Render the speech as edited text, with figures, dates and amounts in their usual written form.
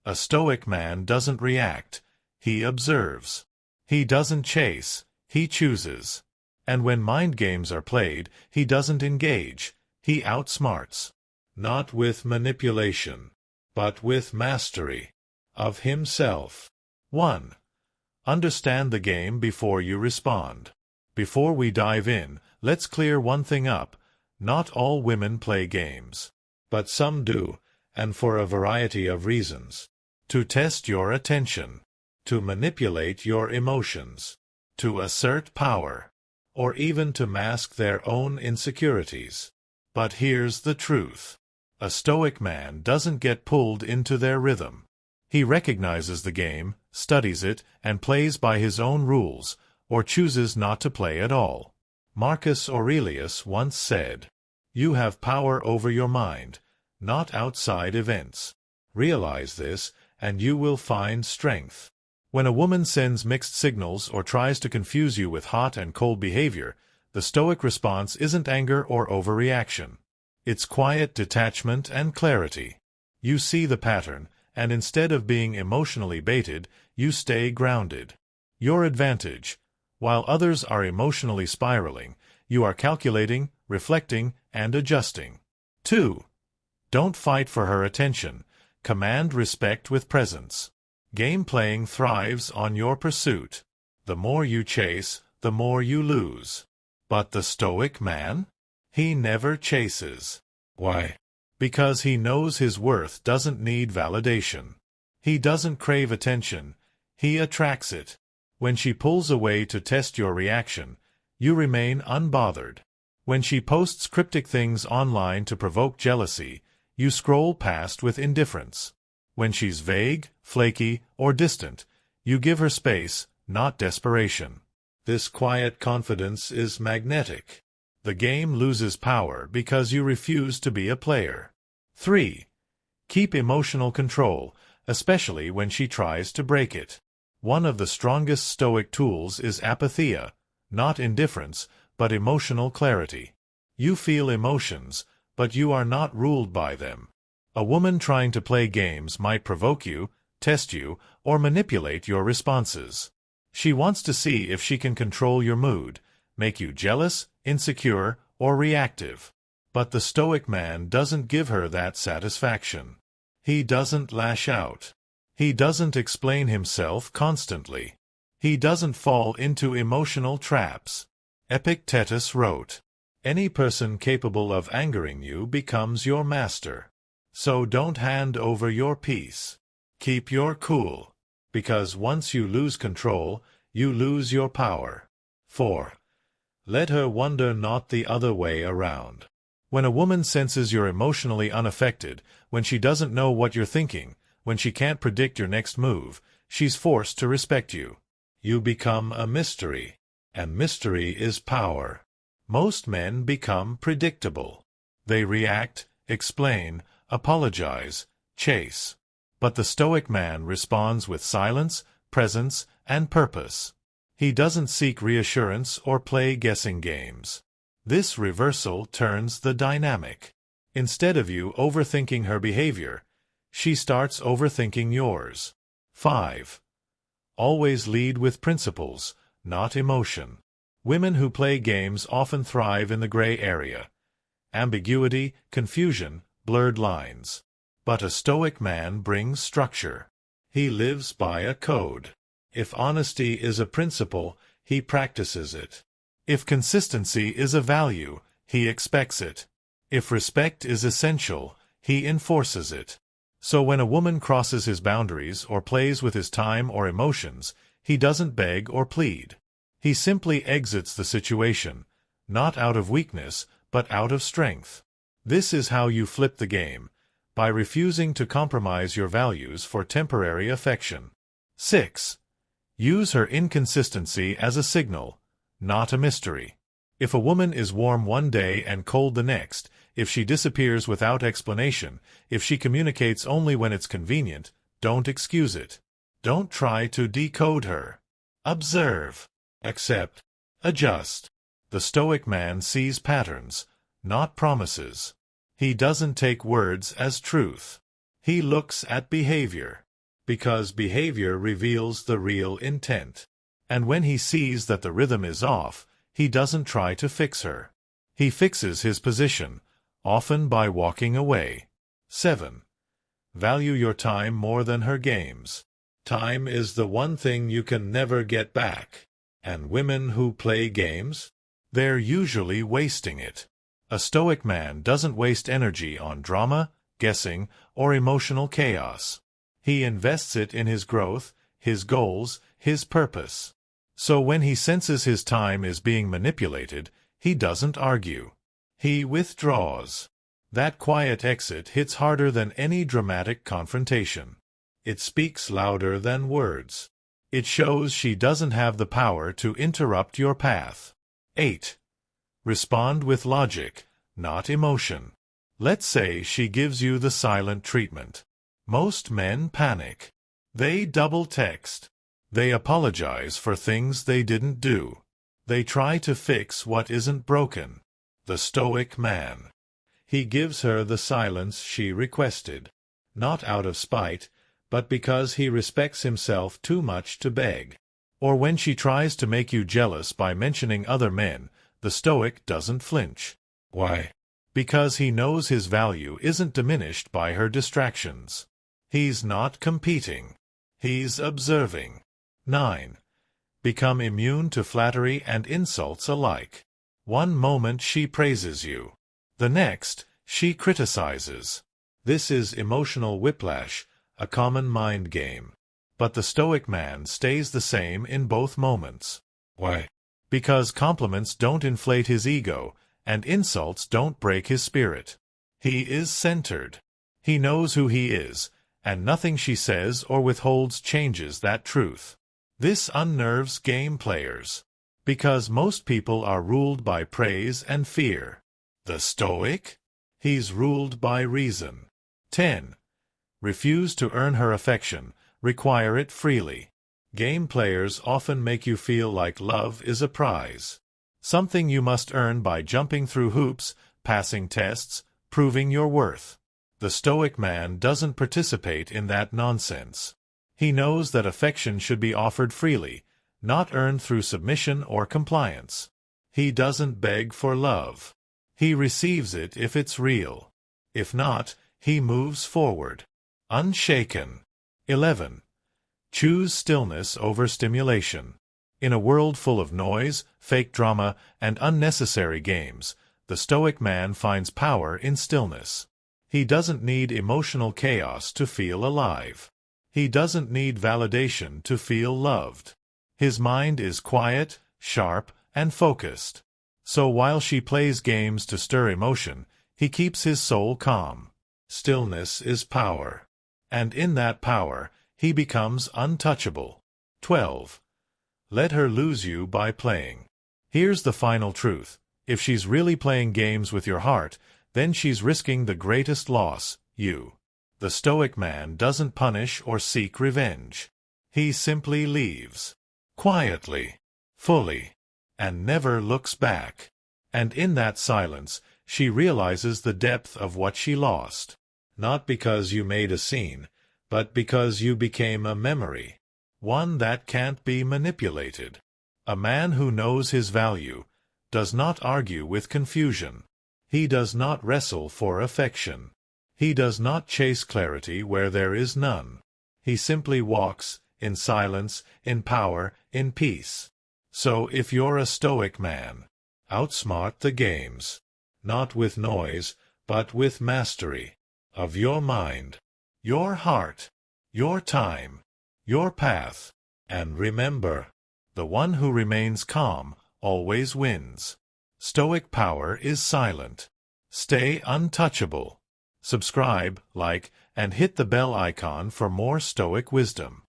A Stoic man doesn't react, he observes. He doesn't chase, he chooses. And when mind games are played, he doesn't engage, he outsmarts. Not with manipulation, but with mastery of himself. 1. Understand the game before you respond. Before we dive in, let's clear one thing up. Not all women play games. But some do, and for a variety of reasons. To test your attention, to manipulate your emotions, to assert power, or even to mask their own insecurities. But here's the truth. A Stoic man doesn't get pulled into their rhythm. He recognizes the game, studies it, and plays by his own rules, or chooses not to play at all. Marcus Aurelius once said, "You have power over your mind, not outside events. Realize this, and you will find strength." When a woman sends mixed signals or tries to confuse you with hot and cold behavior, the Stoic response isn't anger or overreaction. It's quiet detachment and clarity. You see the pattern, and instead of being emotionally baited, you stay grounded. Your advantage. While others are emotionally spiraling, you are calculating, reflecting, and adjusting. 2. Don't fight for her attention. Command respect with presence. Game playing thrives on your pursuit. The more you chase, the more you lose. But the Stoic man? He never chases. Why? Because he knows his worth doesn't need validation. He doesn't crave attention, he attracts it. When she pulls away to test your reaction, you remain unbothered. When she posts cryptic things online to provoke jealousy, you scroll past with indifference. When she's vague, flaky, or distant, you give her space, not desperation. This quiet confidence is magnetic. The game loses power because you refuse to be a player. 3. Keep emotional control, especially when she tries to break it. One of the strongest Stoic tools is apatheia, not indifference, but emotional clarity. You feel emotions, but you are not ruled by them. A woman trying to play games might provoke you, test you, or manipulate your responses. She wants to see if she can control your mood, make you jealous, insecure, or reactive. But the Stoic man doesn't give her that satisfaction. He doesn't lash out. He doesn't explain himself constantly. He doesn't fall into emotional traps. Epictetus wrote, "Any person capable of angering you becomes your master. So don't hand over your peace. Keep your cool, because once you lose control, you lose your power." 4. Let her wonder, not the other way around. When a woman senses you're emotionally unaffected, when she doesn't know what you're thinking, when she can't predict your next move, she's forced to respect you. You become a mystery, and mystery is power. Most men become predictable. They react, explain, apologize, chase. But the Stoic man responds with silence, presence, and purpose. He doesn't seek reassurance or play guessing games. This reversal turns the dynamic. Instead of you overthinking her behavior, she starts overthinking yours. 5. Always lead with principles, not emotion. Women who play games often thrive in the gray area. Ambiguity, confusion, blurred lines. But a Stoic man brings structure. He lives by a code. If honesty is a principle, he practices it. If consistency is a value, he expects it. If respect is essential, he enforces it. So when a woman crosses his boundaries or plays with his time or emotions, he doesn't beg or plead. He simply exits the situation, not out of weakness, but out of strength. This is how you flip the game, by refusing to compromise your values for temporary affection. 6. Use her inconsistency as a signal, not a mystery. If a woman is warm one day and cold the next, if she disappears without explanation, if she communicates only when it's convenient, don't excuse it. Don't try to decode her. Observe. Accept. Adjust. The Stoic man sees patterns, not promises. He doesn't take words as truth. He looks at behavior. because behavior reveals the real intent. And when he sees that the rhythm is off, he doesn't try to fix her. He fixes his position, often by walking away. 7. Value your time more than her games. Time is the one thing you can never get back. And women who play games? They're usually wasting it. A Stoic man doesn't waste energy on drama, guessing, or emotional chaos. He invests it in his growth, his goals, his purpose. So when he senses his time is being manipulated, he doesn't argue. He withdraws. That quiet exit hits harder than any dramatic confrontation. It speaks louder than words. It shows she doesn't have the power to interrupt your path. 8. Respond with logic, not emotion. Let's say she gives you the silent treatment. Most men panic. They double text. They apologize for things they didn't do. They try to fix what isn't broken. The Stoic man. He gives her the silence she requested, not out of spite, but because he respects himself too much to beg. Or when she tries to make you jealous by mentioning other men, the Stoic doesn't flinch. Why? Because he knows his value isn't diminished by her distractions. He's not competing. He's observing. 9. Become immune to flattery and insults alike. One moment she praises you. The next, she criticizes. This is emotional whiplash, a common mind game. But the Stoic man stays the same in both moments. Why? Because compliments don't inflate his ego, and insults don't break his spirit. He is centered. He knows who he is, and nothing she says or withholds changes that truth. This unnerves game players, because most people are ruled by praise and fear. The Stoic? He's ruled by reason. 10. Refuse to earn her affection, require it freely. Game players often make you feel like love is a prize. Something you must earn by jumping through hoops, passing tests, proving your worth. The Stoic man doesn't participate in that nonsense. He knows that affection should be offered freely, not earned through submission or compliance. He doesn't beg for love. He receives it if it's real. If not, he moves forward. Unshaken. 11. Choose stillness over stimulation. In a world full of noise, fake drama, and unnecessary games, the Stoic man finds power in stillness. He doesn't need emotional chaos to feel alive. He doesn't need validation to feel loved. His mind is quiet, sharp, and focused. So while she plays games to stir emotion, he keeps his soul calm. Stillness is power. And in that power, he becomes untouchable. 12. Let her lose you by playing. Here's the final truth. If she's really playing games with your heart, then she's risking the greatest loss, you. The Stoic man doesn't punish or seek revenge. He simply leaves. Quietly. Fully. And never looks back. And in that silence, she realizes the depth of what she lost. Not because you made a scene, but because you became a memory. One that can't be manipulated. A man who knows his value does not argue with confusion. He does not wrestle for affection. He does not chase clarity where there is none. He simply walks, in silence, in power, in peace. So if you're a Stoic man, outsmart the games. Not with noise, but with mastery. Of your mind, your heart, your time, your path. And remember, the one who remains calm always wins. Stoic power is silent. Stay untouchable. Subscribe, like, and hit the bell icon for more Stoic wisdom.